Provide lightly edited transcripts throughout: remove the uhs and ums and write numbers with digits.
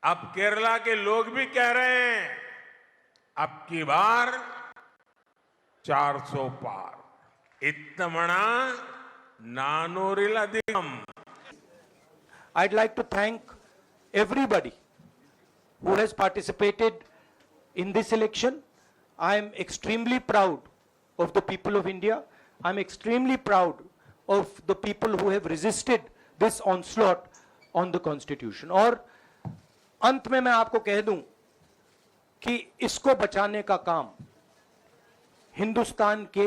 अब केरला के लोग भी कह रहे हैं अब की बार 400 पार इत्तमणा नानूरिल अधिकम. I'd like to thank everybody who has participated in this election. I am extremely proud of the people of India. I'm extremely proud of the people who have resisted this onslaught on the Constitution. और अंत में मैं आपको कह दूं कि इसको बचाने का काम हिंदुस्तान के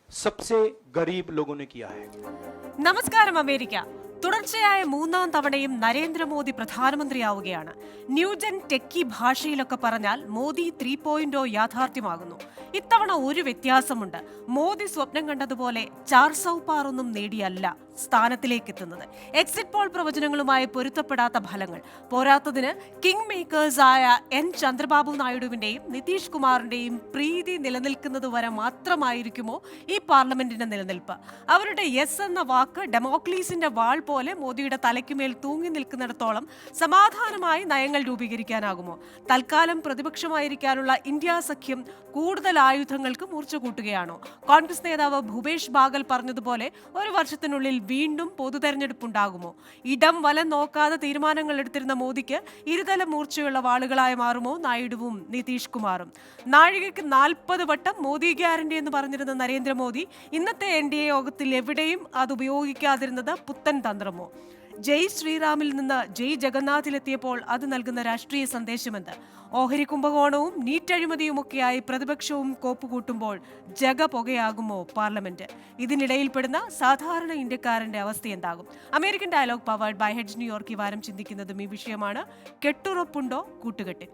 सबसे गरीब लोगों ने किया है. നമസ്കാരം അമേരിക്ക. തുടർച്ചയായ മൂന്നാം തവണയും നരേന്ദ്രമോദി പ്രധാനമന്ത്രിയാവുകയാണ്. ന്യൂജൻ ടെക്കി ഭാഷയിലൊക്കെ പറഞ്ഞാൽ മോദി 3.0 യാഥാർത്ഥ്യമാകുന്നു. ഇത്തവണ ഒരു വ്യത്യാസമുണ്ട്. മോദി സ്വപ്നം കണ്ടതുപോലെ 400 പാർ ഒന്നും നേടിയല്ല സ്ഥാനത്തിലേക്ക് എത്തുന്നത്. എക്സിറ്റ് പോൾ പ്രവചനങ്ങളുമായി പൊരുത്തപ്പെടാത്ത ഫലങ്ങൾ പോരാത്തതിന് കിങ് മേക്കേഴ്സായ എൻ ചന്ദ്രബാബു നായിഡുവിന്റെയും നിതീഷ് കുമാറിന്റെയും പ്രീതി നിലനിൽക്കുന്നതുവരെ മാത്രമായിരിക്കുമോ ഈ പാർലമെന്റിന്റെ നിലനിൽപ്പ്? അവരുടെ യെസ് എന്ന വാക്ക് ഡെമോക്ലീസിന്റെ വാൾ പോലെ മോദിയുടെ തലയ്ക്കുമേൽ തൂങ്ങി നിൽക്കുന്നിടത്തോളം സമാധാനമായി നയങ്ങൾ രൂപീകരിക്കാനാകുമോ? തൽക്കാലം പ്രതിപക്ഷമായിരിക്കാനുള്ള ഇന്ത്യ സഖ്യം കൂടുതൽ ആയുധങ്ങൾക്ക് മൂർച്ച കൂട്ടുകയാണോ? കോൺഗ്രസ് നേതാവ് ഭൂപേഷ് ബാഗൽ പറഞ്ഞതുപോലെ ഒരു വർഷത്തിനുള്ളിൽ വീണ്ടും പൊതുതെരഞ്ഞെടുപ്പുണ്ടാകുമോ? ഇടം വലം നോക്കാതെ തീരുമാനങ്ങൾ എടുത്തിരുന്ന മോദിക്ക് ഇരുതല മൂർച്ചയുള്ള വാളുകളായി മാറുമോ നായിഡുവും നിതീഷ് കുമാറും? നാഴികയ്ക്ക് 40 വട്ടം മോദി ഗ്യാരണ്ടി എന്ന് പറഞ്ഞിരുന്ന നരേന്ദ്രമോദി ഇന്നത്തെ NDA യോഗത്തിൽ എവിടെയും അത് ഉപയോഗിക്കാതിരുന്നത് പുത്തൻ തന്ത്രമോ? ജയ് ശ്രീറാമിൽ നിന്ന് ജയ് ജഗന്നാഥിലെത്തിയപ്പോൾ അത് നൽകുന്ന രാഷ്ട്രീയ സന്ദേശമെന്ത്? ഓഹരി കുംഭകോണവും നീറ്റ് അഴിമതിയുമൊക്കെയായി പ്രതിപക്ഷവും കോപ്പുകൂട്ടുമ്പോൾ ജഗപുകയാകുമോ പാർലമെന്റ്? ഇതിനിടയിൽപ്പെടുന്ന സാധാരണ ഇന്ത്യക്കാരന്റെ അവസ്ഥ എന്താകും? American dialogue powered by hedge New York ഈ വാരം ചിന്തിക്കുന്നതും ഈ വിഷയമാണ്. കെട്ടുറപ്പുണ്ടോ കൂട്ടുകെട്ടിൽ?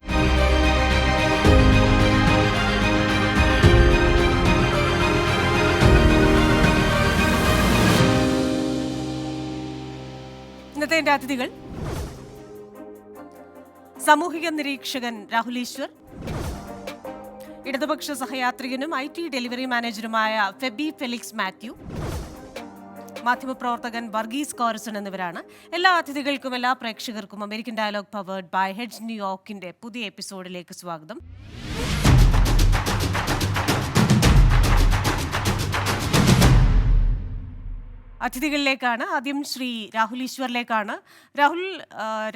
ഇന്നത്തെ എന്റെ അതിഥികൾ: സാമൂഹിക നിരീക്ഷകൻ രാഹുൽ ഈശ്വർ, ഇടതുപക്ഷ സഹയാത്രികനും IT ഡെലിവറി മാനേജറുമായ ഫെബി ഫെലിക്സ് മാത്യു, മാധ്യമപ്രവർത്തകൻ വർഗീസ് കോരസൺ എന്നിവരാണ്. എല്ലാ അതിഥികൾക്കും എല്ലാ പ്രേക്ഷകർക്കും American dialogue powered by Hedge ന്യൂയോർക്കിന്റെ പുതിയ എപ്പിസോഡിലേക്ക് സ്വാഗതം. അതിഥികളിലേക്കാണ്. ആദ്യം ശ്രീ രാഹുൽ ഈശ്വറിലേക്കാണ്.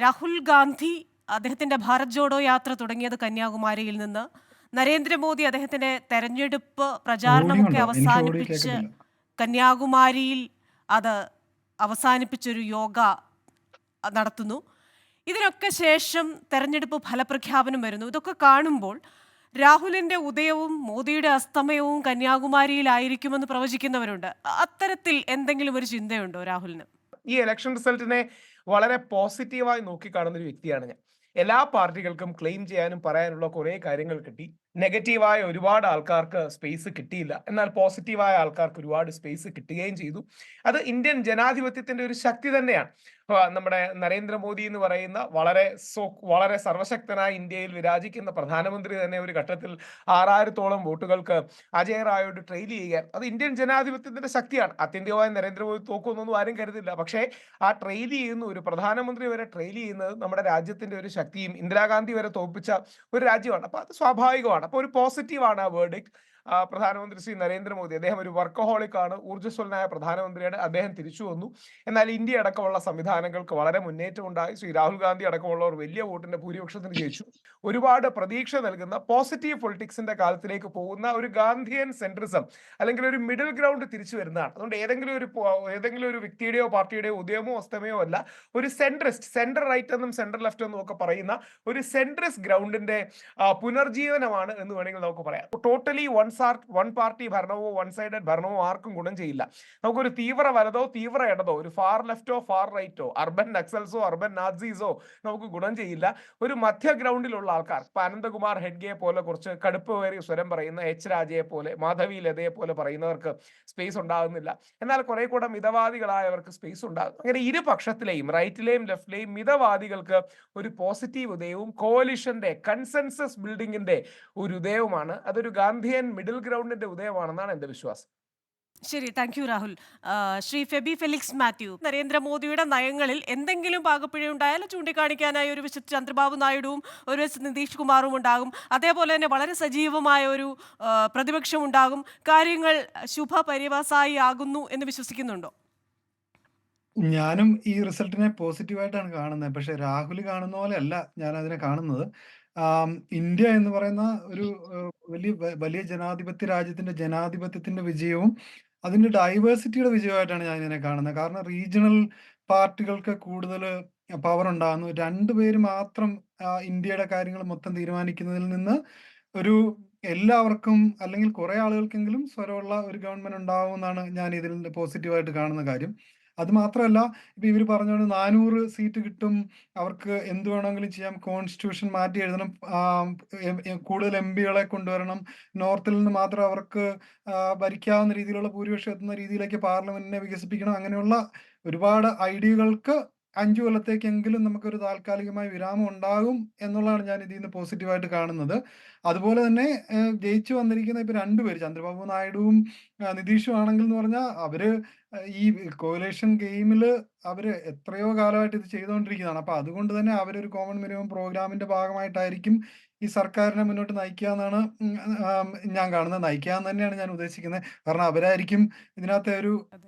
രാഹുൽ ഗാന്ധി അദ്ദേഹത്തിന്റെ ഭാരത് ജോഡോ യാത്ര തുടങ്ങിയത് കന്യാകുമാരിയിൽ നിന്ന്. നരേന്ദ്രമോദി അദ്ദേഹത്തിന്റെ തെരഞ്ഞെടുപ്പ് പ്രചാരണമൊക്കെ അവസാനിപ്പിച്ച് കന്യാകുമാരിയിൽ അത് അവസാനിപ്പിച്ചൊരു യോഗ നടത്തുന്നു. ഇതിനൊക്കെ ശേഷം തെരഞ്ഞെടുപ്പ് ഫലപ്രഖ്യാപനം വരുന്നു. ഇതൊക്കെ കാണുമ്പോൾ രാഹുലിന്റെ ഉദയവും മോദിയുടെ അസ്തമയവും കന്യാകുമാരിയിലായിരിക്കുമെന്ന് പ്രവചിക്കുന്നവരുണ്ട്. അത്തരത്തിൽ എന്തെങ്കിലും ഒരു ചിന്തയുണ്ടോ രാഹുലിന്? ഈ ഇലക്ഷൻ റിസൾട്ടിനെ വളരെ പോസിറ്റീവായി നോക്കിക്കാണുന്ന ഒരു വ്യക്തിയാണ് ഞാൻ. എല്ലാ പാർട്ടികൾക്കും ക്ലെയിം ചെയ്യാനും പറയാനുള്ള കുറേ കാര്യങ്ങൾ കിട്ടി. നെഗറ്റീവായ ഒരുപാട് ആൾക്കാർക്ക് സ്പേസ് കിട്ടിയില്ല. എന്നാൽ പോസിറ്റീവായ ആൾക്കാർക്ക് ഒരുപാട് സ്പേസ് കിട്ടുകയും ചെയ്തു. അത് ഇന്ത്യൻ ജനാധിപത്യത്തിന്റെ ഒരു ശക്തി തന്നെയാണ്. നമ്മുടെ നരേന്ദ്രമോദി എന്ന് പറയുന്ന വളരെ സർവശക്തനായ ഇന്ത്യയിൽ വിരാജിക്കുന്ന പ്രധാനമന്ത്രി തന്നെ ഒരു ഘട്ടത്തിൽ 6000-ഓളം വോട്ടുകൾക്ക് അജയ് റായോട് ട്രെയിൽ ചെയ്യുക, അത് ഇന്ത്യൻ ജനാധിപത്യത്തിന്റെ ശക്തിയാണ്. ആത്യന്തികമായി നരേന്ദ്രമോദി തോക്കുമെന്നൊന്നും ആരും കരുതില്ല. പക്ഷേ ആ ട്രെയിൽ ചെയ്യുന്ന ഒരു പ്രധാനമന്ത്രി വരെ ട്രെയിൽ ചെയ്യുന്നത് നമ്മുടെ രാജ്യത്തിന്റെ ഒരു ശക്തിയും ഇന്ദിരാഗാന്ധി വരെ തോൽപ്പിച്ച ഒരു രാജ്യമാണ്. അപ്പൊ അത് സ്വാഭാവികമാണ്. അപ്പോൾ ഒരു പോസിറ്റീവാണ് ആ വേർഡിക്ട്. പ്രധാനമന്ത്രി ശ്രീ നരേന്ദ്രമോദി അദ്ദേഹം ഒരു വർക്കഹോളിക് ആണ്, ഊർജ്ജസ്വലനായ പ്രധാനമന്ത്രിയാണ്. അദ്ദേഹം തിരിച്ചു വന്നു. എന്നാൽ ഇന്ത്യ അടക്കമുള്ള സംവിധാനങ്ങൾക്ക് വളരെ മുന്നേറ്റം ഉണ്ടായി. ശ്രീ രാഹുൽ ഗാന്ധി അടക്കമുള്ളവർ വലിയ വോട്ടിന്റെ ഭൂരിപക്ഷത്തിന് ജയിച്ചു. ഒരുപാട് പ്രതീക്ഷ നൽകുന്ന പോസിറ്റീവ് പൊളിറ്റിക്സിന്റെ കാലത്തിലേക്ക് പോകുന്ന ഒരു ഗാന്ധിയൻ സെൻട്രിസം അല്ലെങ്കിൽ ഒരു മിഡിൽ ഗ്രൗണ്ട് തിരിച്ചു വരുന്നതാണ്. അതുകൊണ്ട് ഏതെങ്കിലും ഒരു വ്യക്തിയുടെയോ പാർട്ടിയുടെയോ ഉദയമോ അസ്തമയോ അല്ല, ഒരു സെൻട്രൽ റൈറ്റ് എന്നും സെൻട്രൽ ലെഫ്റ്റ് എന്നും ഒക്കെ പറയുന്ന ഒരു സെൻട്രിസ്റ്റ് ഗ്രൗണ്ടിന്റെ പുനർജീവനമാണ് എന്ന് വേണമെങ്കിൽ നമുക്ക് പറയാം. ടോട്ടലി വൺ പാർട്ടി ഭരണമോ വൺ സൈഡഡ് ഭരണമോ ആർക്കും ഗുണം ചെയ്യില്ല. നമുക്കൊരു തീവ്ര വലതോ തീവ്ര ഇടതോ, ഒരു ഫാർ ലെഫ്റ്റോ ഫാർ റൈറ്റോ, അർബൻ നക്സൽസോ അർബൻ നാസീസോ നമുക്ക് ഗുണം ചെയ്യില്ല. ഒരു മധ്യ ഗ്രൗണ്ടിലുള്ള ആൾക്കാർ, ഇപ്പൊ അനന്തകുമാർ ഹെഡ്ഗെയെ പോലെ കുറച്ച് കടുപ്പേറിയ സ്വരം പറയുന്ന H രാജയെ പോലെ, മാധവി ലതയെ പോലെ പറയുന്നവർക്ക് സ്പേസ് ഉണ്ടാകുന്നില്ല. എന്നാൽ കുറെ കൂടെ മിതവാദികളായവർക്ക് സ്പേസ് ഉണ്ടാകും. അങ്ങനെ ഇരുപക്ഷത്തിലെയും റൈറ്റിലെയും ലെഫ്റ്റിലെയും മിതവാദികൾക്ക് ഒരു പോസിറ്റീവ് ഉദയവും കോalitionന്റെ കൺസെൻസസ് ബിൽഡിങ്ങിന്റെ ഒരു ഉദയവുമാണ്. അതൊരു ഗാന്ധിയൻ മിഡിൽ ഗ്രൗണ്ടിന്റെ ഉദയമാണെന്നാണ് എന്റെ വിശ്വാസം. ശരി, താങ്ക് യു രാഹുൽ. ശ്രീ ഫെബി ഫെലിക്സ് മാത്യു, നരേന്ദ്രമോദിയുടെ നയങ്ങളിൽ എന്തെങ്കിലും പാകപ്പിഴയുണ്ടായാൽ ചൂണ്ടിക്കാണിക്കാനായി ഒരു വശത്ത് ചന്ദ്രബാബു നായിഡുവും ഒരു വശത്ത് നിതീഷ് കുമാറും ഉണ്ടാകും. അതേപോലെ തന്നെ വളരെ സജീവമായ ഒരു പ്രതിപക്ഷം ഉണ്ടാകും. കാര്യങ്ങൾ ശുഭപര്യവസായി ആകുന്നു എന്ന് വിശ്വസിക്കുന്നുണ്ടോ? ഞാനും ഈ റിസൾട്ടിനെ പോസിറ്റീവായിട്ടാണ് കാണുന്നത്. പക്ഷെ രാഹുൽ കാണുന്ന പോലെയല്ല ഞാൻ അതിനെ കാണുന്നത്. ഇന്ത്യ എന്ന് പറയുന്ന ഒരു വലിയ ജനാധിപത്യ രാജ്യത്തിന്റെ ജനാധിപത്യത്തിന്റെ വിജയവും അതിന്റെ ഡൈവേഴ്സിറ്റിയുടെ വിജയമായിട്ടാണ് ഞാൻ ഇതിനെ കാണുന്നത്. കാരണം റീജിയണൽ പാർട്ടികൾക്ക് കൂടുതൽ പവർ ഉണ്ടാകുന്നു. 2 പേര് മാത്രം ഇന്ത്യയുടെ കാര്യങ്ങൾ മൊത്തം തീരുമാനിക്കുന്നതിൽ നിന്ന് ഒരു എല്ലാവർക്കും അല്ലെങ്കിൽ കുറെ ആളുകൾക്കെങ്കിലും സ്വരമുള്ള ഒരു ഗവൺമെന്റ് ഉണ്ടാവുമെന്നാണ് ഞാൻ ഇതിൽ പോസിറ്റീവായിട്ട് കാണുന്ന കാര്യം. അത് മാത്രമല്ല, ഇപ്പൊ ഇവര് പറഞ്ഞ പോലെ 400 സീറ്റ് കിട്ടും, അവർക്ക് എന്ത് വേണമെങ്കിലും ചെയ്യാം, കോൺസ്റ്റിറ്റ്യൂഷൻ മാറ്റി എഴുതണം, കൂടുതൽ എംപികളെ കൊണ്ടുവരണം, നോർത്തിൽ നിന്ന് മാത്രം അവർക്ക് ഭരിക്കാവുന്ന രീതിയിലുള്ള ഭൂരിപക്ഷം എത്തുന്ന രീതിയിലേക്ക് പാർലമെന്റിനെ വികസിപ്പിക്കണം. അങ്ങനെയുള്ള ഒരുപാട് ഐഡിയകൾക്ക് 5 കൊല്ലത്തേക്കെങ്കിലും നമുക്കൊരു താൽക്കാലികമായ വിരാമം ഉണ്ടാകും എന്നുള്ളതാണ് ഞാൻ ഇതിൽ നിന്ന് പോസിറ്റീവായിട്ട് കാണുന്നത്. അതുപോലെ തന്നെ ജയിച്ചു വന്നിരിക്കുന്ന ഇപ്പൊ 2 പേര്, ചന്ദ്രബാബു നായിഡുവും നിതീഷും ആണെങ്കിൽ എന്ന് പറഞ്ഞാൽ അവര് ഈ കോലേഷൻ ഗെയിമില് അവര് എത്രയോ കാലമായിട്ട് ഇത് ചെയ്തുകൊണ്ടിരിക്കുന്നതാണ്. അപ്പൊ അതുകൊണ്ട് തന്നെ അവരൊരു കോമൺ മിനിമം പ്രോഗ്രാമിന്റെ ഭാഗമായിട്ടായിരിക്കും ഈ സർക്കാരിനെ മുന്നോട്ട് നയിക്കുക എന്നാണ് ഞാൻ കാണുന്നത്. നയിക്കുക എന്ന് തന്നെയാണ് ഞാൻ ഉദ്ദേശിക്കുന്നത്. കാരണം അവരായിരിക്കും ഇതിനകത്തെ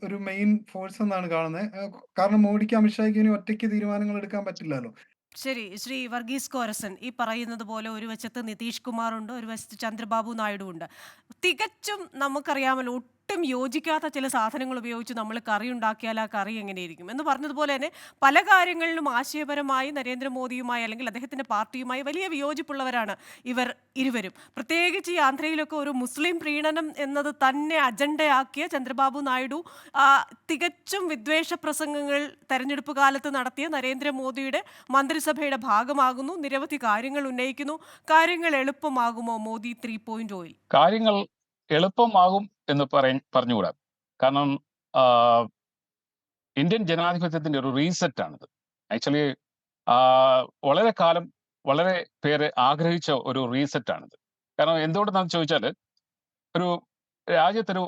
ഒരു മെയിൻ ഫോഴ്സ് എന്നാണ് കാണുന്നത്. കാരണം മോഡിക്ക് അമിത്ഷായ്ക്ക് ഇനി ഒറ്റയ്ക്ക് തീരുമാനങ്ങൾ എടുക്കാൻ പറ്റില്ലല്ലോ. ശരി, ശ്രീ വർഗീസ് കോരസൻ, ഈ പറയുന്നത് പോലെ ഒരു വശത്ത് നിതീഷ് കുമാറുണ്ട്, ഒരു വശത്ത് ചന്ദ്രബാബു നായിഡു ഉണ്ട്. തികച്ചും നമുക്കറിയാമല്ലോ, ഒട്ടും യോജിക്കാത്ത ചില സാധനങ്ങൾ ഉപയോഗിച്ച് നമ്മൾ കറി ഉണ്ടാക്കിയാൽ ആ കറി എങ്ങനെയിരിക്കും എന്ന് പറഞ്ഞതുപോലെ തന്നെ പല കാര്യങ്ങളിലും ആശയപരമായി നരേന്ദ്രമോദിയുമായി അല്ലെങ്കിൽ അദ്ദേഹത്തിൻ്റെ പാർട്ടിയുമായി വലിയ വിയോജിപ്പുള്ളവരാണ് ഇവർ ഇരുവരും. പ്രത്യേകിച്ച് ഈ ആന്ധ്രയിലൊക്കെ ഒരു മുസ്ലിം പ്രീണനം എന്നത് തന്നെ അജണ്ടയാക്കിയ ചന്ദ്രബാബു നായിഡു തികച്ചും വിദ്വേഷ പ്രസംഗങ്ങൾ തെരഞ്ഞെടുപ്പ് കാലത്ത് നടത്തിയ നരേന്ദ്രമോദിയുടെ മന്ത്രിസഭയുടെ ഭാഗമാകുന്നു. നിരവധി കാര്യങ്ങൾ ഉന്നയിക്കുന്നു. കാര്യങ്ങൾ എളുപ്പമാകുമോ മോദി 3.0-യിൽ? കാര്യങ്ങൾ എളുപ്പമാകും എന്ന് പറഞ്ഞുകൂടാ. കാരണം ഇന്ത്യൻ ജനാധിപത്യത്തിന്റെ ഒരു റീസെറ്റ് ആണിത്. ആക്ച്വലി വളരെ കാലം വളരെ പേര് ആഗ്രഹിച്ച ഒരു റീസെറ്റ് ആണിത്. കാരണം എന്തുകൊണ്ടെന്ന് ചോദിച്ചാൽ, ഒരു രാജ്യത്തൊരു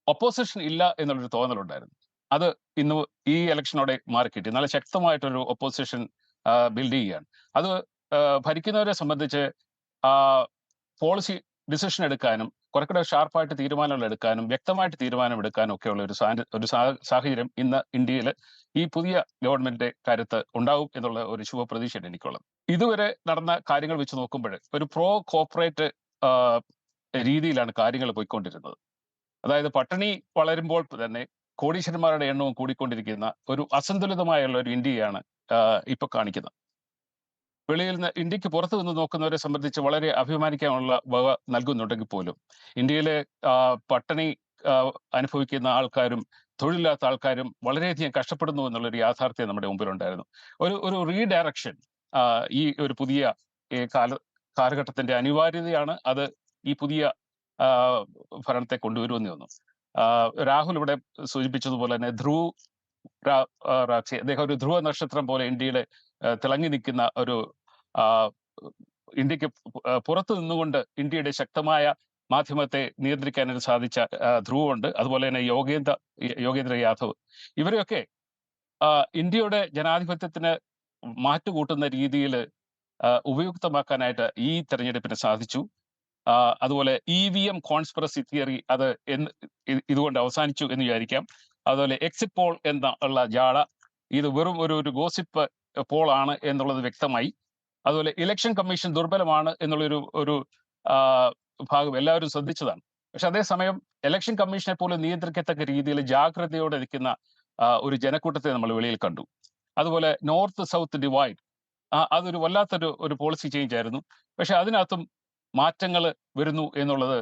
ഒപ്പോസിഷൻ ഇല്ല എന്നുള്ളൊരു തോന്നലുണ്ടായിരുന്നു. അത് ഇന്ന് ഈ ഇലക്ഷനോടെ മാറിക്കിട്ടി. നല്ല ശക്തമായിട്ടൊരു ഒപ്പോസിഷൻ ബിൽഡ് ചെയ്യുകയാണ്. അത് ഭരിക്കുന്നവരെ സംബന്ധിച്ച് പോളിസി ഡിസിഷൻ എടുക്കാനും കുറെക്കൂടെ ഷാർപ്പായിട്ട് തീരുമാനങ്ങൾ എടുക്കാനും വ്യക്തമായിട്ട് തീരുമാനം എടുക്കാനും ഒക്കെയുള്ള ഒരു സാഹചര്യം ഇന്ന് ഇന്ത്യയിൽ ഈ പുതിയ ഗവൺമെന്റിന്റെ കാര്യത്ത് ഉണ്ടാവും എന്നുള്ള ഒരു ശുഭപ്രതീക്ഷയാണ് എനിക്കുള്ളത്. ഇതുവരെ നടന്ന കാര്യങ്ങൾ വെച്ച് നോക്കുമ്പോൾ ഒരു പ്രോ കോർപ്പറേറ്റ് രീതിയിലാണ് കാര്യങ്ങൾ പോയിക്കൊണ്ടിരുന്നത്. അതായത് പട്ടിണി വളരുമ്പോൾ തന്നെ കോടീശ്വരന്മാരുടെ എണ്ണവും കൂടിക്കൊണ്ടിരിക്കുന്ന ഒരു അസന്തുലിതമായുള്ള ഒരു ഇന്ത്യയാണ് ഇപ്പൊ കാണിക്കുന്നത്. വെളിയിൽ നിന്ന് ഇന്ത്യക്ക് പുറത്തു നിന്ന് നോക്കുന്നവരെ സംബന്ധിച്ച് വളരെ അഭിമാനിക്കാനുള്ള വക നൽകുന്നുണ്ടെങ്കിൽ പോലും ഇന്ത്യയിലെ പട്ടിണി അനുഭവിക്കുന്ന ആൾക്കാരും തൊഴിലില്ലാത്ത ആൾക്കാരും വളരെയധികം കഷ്ടപ്പെടുന്നു എന്നുള്ളൊരു യാഥാർത്ഥ്യം നമ്മുടെ മുമ്പിലുണ്ടായിരുന്നു. ഒരു റീഡയറക്ഷൻ ഈ ഒരു പുതിയ കാലഘട്ടത്തിന്റെ അനിവാര്യതയാണ്. അത് ഈ പുതിയ ഭരണത്തെ കൊണ്ടുവരുമെന്ന് തോന്നുന്നു. രാഹുൽ ഇവിടെ സൂചിപ്പിച്ചതുപോലെ തന്നെ അദ്ദേഹം ഒരു ധ്രുവ നക്ഷത്രം പോലെ ഇന്ത്യയിലെ തിളങ്ങി നിൽക്കുന്ന ഒരു ഇന്ത്യക്ക് പുറത്തു നിന്നുകൊണ്ട് ഇന്ത്യയുടെ ശക്തമായ മാധ്യമത്തെ നിയന്ത്രിക്കാനായിട്ട് സാധിച്ച ധ്രുവുണ്ട്. അതുപോലെ തന്നെ യോഗേന്ദ്ര യാദവ്, ഇവരെയൊക്കെ ഇന്ത്യയുടെ ജനാധിപത്യത്തിന് മാറ്റുകൂട്ടുന്ന രീതിയിൽ ഉപയുക്തമാക്കാനായിട്ട് ഈ തെരഞ്ഞെടുപ്പിന് സാധിച്ചു. അതുപോലെ EVM കോൺസ്പിറസി തിയറി അത് ഇതുകൊണ്ട് അവസാനിച്ചു എന്ന് വിചാരിക്കാം. അതുപോലെ എക്സിറ്റ് പോൾ ഉള്ള ജാട ഇത് വെറും ഒരു ഗോസിപ്പ് പോൾ ആണ് എന്നുള്ളത് വ്യക്തമായി. അതുപോലെ ഇലക്ഷൻ കമ്മീഷൻ ദുർബലമാണ് എന്നുള്ളൊരു ഭാഗം എല്ലാവരും ശ്രദ്ധിച്ചതാണ്. പക്ഷെ അതേസമയം ഇലക്ഷൻ കമ്മീഷനെ പോലും നിയന്ത്രിക്കത്തക്ക രീതിയിൽ ജാഗ്രതയോടെ നിൽക്കുന്ന ഒരു ജനക്കൂട്ടത്തെ നമ്മൾ വെളിയിൽ കണ്ടു. അതുപോലെ നോർത്ത് സൗത്ത് ഡിവൈഡ്, അതൊരു വല്ലാത്തൊരു പോളിസി ചേഞ്ച് ആയിരുന്നു. പക്ഷെ അതിനകത്തും മാറ്റങ്ങൾ വരുന്നു എന്നുള്ളത്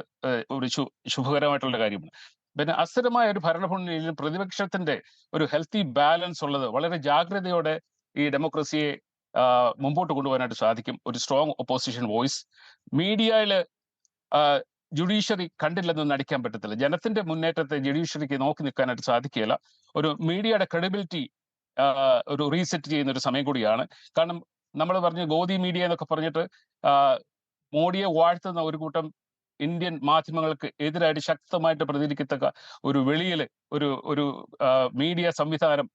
ഒരു ശുഭകരമായിട്ടുള്ള കാര്യമാണ്. പിന്നെ അസ്ഥിരമായ ഒരു ഭരണമുന്നണിയിലും പ്രതിപക്ഷത്തിന്റെ ഒരു ഹെൽത്തി ബാലൻസ് ഉള്ളത് വളരെ ജാഗ്രതയോടെ ഈ ഡെമോക്രസിയെ മുമ്പോട്ട് കൊണ്ടുപോകാനായിട്ട് സാധിക്കും. ഒരു സ്ട്രോങ് ഒപ്പോസിഷൻ വോയിസ്. മീഡിയയിൽ ജുഡീഷ്യറി കണ്ടില്ലെന്ന് നടിക്കാൻ പറ്റത്തില്ല. ജനത്തിന്റെ മുന്നേറ്റത്തെ ജുഡീഷ്യറിക്ക് നോക്കി നിൽക്കാനായിട്ട് സാധിക്കുകയില്ല. ഒരു മീഡിയയുടെ ക്രെഡിബിലിറ്റി ഒരു റീസെറ്റ് ചെയ്യുന്ന ഒരു സമയം കൂടിയാണ്. കാരണം നമ്മൾ പറഞ്ഞു ഗോദി മീഡിയ എന്നൊക്കെ പറഞ്ഞിട്ട് മോഡിയെ വാഴ്ത്തുന്ന ഒരു കൂട്ടം ഇന്ത്യൻ മാധ്യമങ്ങൾക്ക് എതിരായിട്ട് ശക്തമായിട്ട് പ്രതികരിക്കത്തക്ക ഒരു വെളിയിൽ ഒരു മീഡിയ സംവിധാനം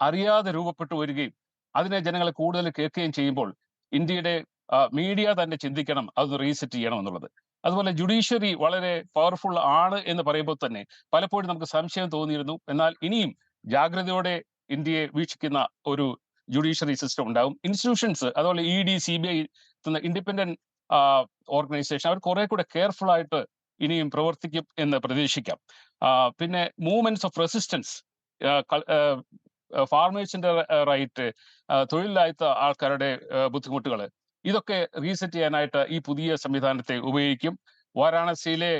അറിയാതെ രൂപപ്പെട്ടു വരികയും അതിനെ ജനങ്ങൾ കൂടുതൽ കേൾക്കുകയും ചെയ്യുമ്പോൾ ഇന്ത്യയുടെ മീഡിയ തന്നെ ചിന്തിക്കണം, അതൊന്ന് റീസെറ്റ് ചെയ്യണം എന്നുള്ളത്. അതുപോലെ ജുഡീഷ്യറി വളരെ പവർഫുൾ ആണ് എന്ന് പറയുമ്പോൾ തന്നെ പലപ്പോഴും നമുക്ക് സംശയം തോന്നിയിരുന്നു. എന്നാൽ ഇനിയും ജാഗ്രതയോടെ ഇന്ത്യയെ വീക്ഷിക്കുന്ന ഒരു ജുഡീഷ്യറി സിസ്റ്റം ഉണ്ടാവും. ഇൻസ്റ്റിറ്റ്യൂഷൻസ്, അതുപോലെ ED, CBI ഇൻഡിപെൻഡന്റ് ഓർഗനൈസേഷൻ, അവർ കുറെ കൂടെ കെയർഫുൾ ആയിട്ട് ഇനിയും പ്രവർത്തിക്കും എന്ന് പ്രതീക്ഷിക്കാം. പിന്നെ മൂവ്മെന്റ്സ് ഓഫ് റെസിസ്റ്റൻസ്, ഫാർമേഴ്സിന്റെ റൈറ്റ്, തൊഴിലില്ലാത്ത ആൾക്കാരുടെ ബുദ്ധിമുട്ടുകൾ, ഇതൊക്കെ റീസെറ്റ് ചെയ്യാനായിട്ട് ഈ പുതിയ സംവിധാനത്തെ ഉപയോഗിക്കും. വാരാണസിയിലെ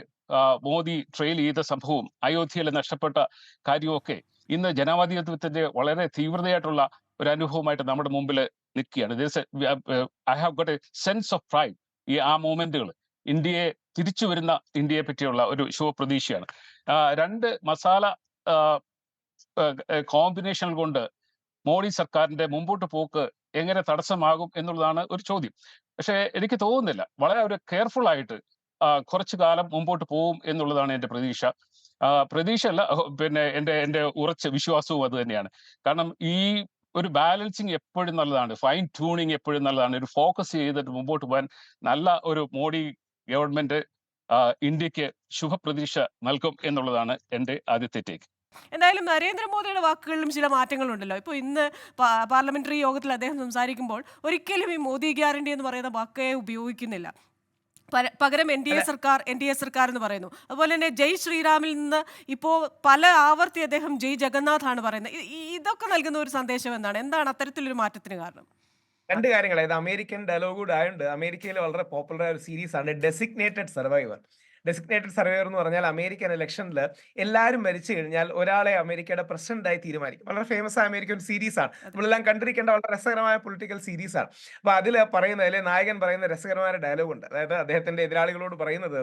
മോദി ട്രെയിൽ ചെയ്ത സംഭവവും അയോധ്യയിൽ നഷ്ടപ്പെട്ട കാര്യമൊക്കെ ഇന്ന് ജനാധിപത്യത്തിന്റെ വളരെ തീവ്രതയായിട്ടുള്ള ഒരു അനുഭവമായിട്ട് നമ്മുടെ മുമ്പിൽ നിൽക്കുകയാണ്. I have got A sense of pride. ആ മൂവ്മെന്റുകൾ ഇന്ത്യയെ തിരിച്ചു വരുന്ന ഇന്ത്യയെ പറ്റിയുള്ള ഒരു ശുഭപ്രതീക്ഷയാണ്. രണ്ട് മസാല കോമ്പിനേഷൻ കൊണ്ട് മോഡി സർക്കാരിന്റെ മുമ്പോട്ട് പോക്ക് എങ്ങനെ തടസ്സമാകും എന്നുള്ളതാണ് ഒരു ചോദ്യം. പക്ഷേ എനിക്ക് തോന്നുന്നില്ല, വളരെ ഒരു കെയർഫുൾ ആയിട്ട് കുറച്ചു കാലം മുമ്പോട്ട് പോകും എന്നുള്ളതാണ് എൻ്റെ പ്രതീക്ഷ. പ്രതീക്ഷയല്ല, പിന്നെ എൻ്റെ ഉറച്ച വിശ്വാസവും അത് തന്നെയാണ്. കാരണം ഈ ഒരു ബാലൻസിങ് എപ്പോഴും നല്ലതാണ്, ഫൈൻ ട്യൂണിങ് എപ്പോഴും നല്ലതാണ്. ഒരു ഫോക്കസ് ചെയ്തിട്ട് മുമ്പോട്ട് പോകാൻ നല്ല ഒരു മോഡി ഗവൺമെന്റ് ഇന്ത്യക്ക് ശുഭപ്രതീക്ഷ നൽകും എന്നുള്ളതാണ് എൻ്റെ ആദ്യത്തെ ടേക്ക്. എന്തായാലും നരേന്ദ്രമോദിയുടെ വാക്കുകളിലും ചില മാറ്റങ്ങളുണ്ടല്ലോ. ഇപ്പോൾ ഇന്ന് പാർലമെന്ററി യോഗത്തിൽ അദ്ദേഹം സംസാരിക്കുമ്പോൾ ഒരിക്കലും ഈ മോദി ഗ്യാരണ്ടി എന്ന് പറയുന്ന വാക്കേ ഉപയോഗിക്കുന്നില്ല. പകരം എൻ ഡി എ സർക്കാർ എന്ന് പറയുന്നു. അതുപോലെ തന്നെ ജയ് ശ്രീറാമിൽ നിന്ന് ഇപ്പോൾ പല ആവർത്തി അദ്ദേഹം ജയ് ജഗന്നാഥ് ആണ് പറയുന്നത്. ഇതൊക്കെ നൽകുന്ന ഒരു സന്ദേശം എന്താണ് അത്തരത്തിലൊരു മാറ്റത്തിന് കാരണം? രണ്ട് കാര്യങ്ങൾ. ഇത് അമേരിക്കൻ ഡയലോഗ് കൂടെ ആയതുകൊണ്ട് അമേരിക്കയിൽ വളരെ പോപ്പുലർ ആയ ഒരു സീരീസ് ആണ് ഡെസിഗ്നേറ്റഡ് സർവൈവർ. ഡെസിഗ്നേറ്റഡ് സർവൈവർ എന്ന് പറഞ്ഞാൽ അമേരിക്കൻ ഇലക്ഷനിൽ എല്ലാവരും മരിച്ചു കഴിഞ്ഞാൽ ഒരാളെ അമേരിക്കയുടെ പ്രസിഡന്റായി തീരുമാനിക്കും. വളരെ ഫേമസ് ആയ അമേരിക്കൻ സീരീസ് ആണ്, നമ്മളെല്ലാം കണ്ടിരിക്കേണ്ട വളരെ രസകരമായ പൊളിറ്റിക്കൽ സീരീസ് ആണ്. അപ്പൊ അതിൽ പറയുന്നതിൽ നായകൻ പറയുന്ന രസകരമായ ഡയലോഗ് ഉണ്ട്. അതായത് അദ്ദേഹത്തിന്റെ എതിരാളികളോട് പറയുന്നത്,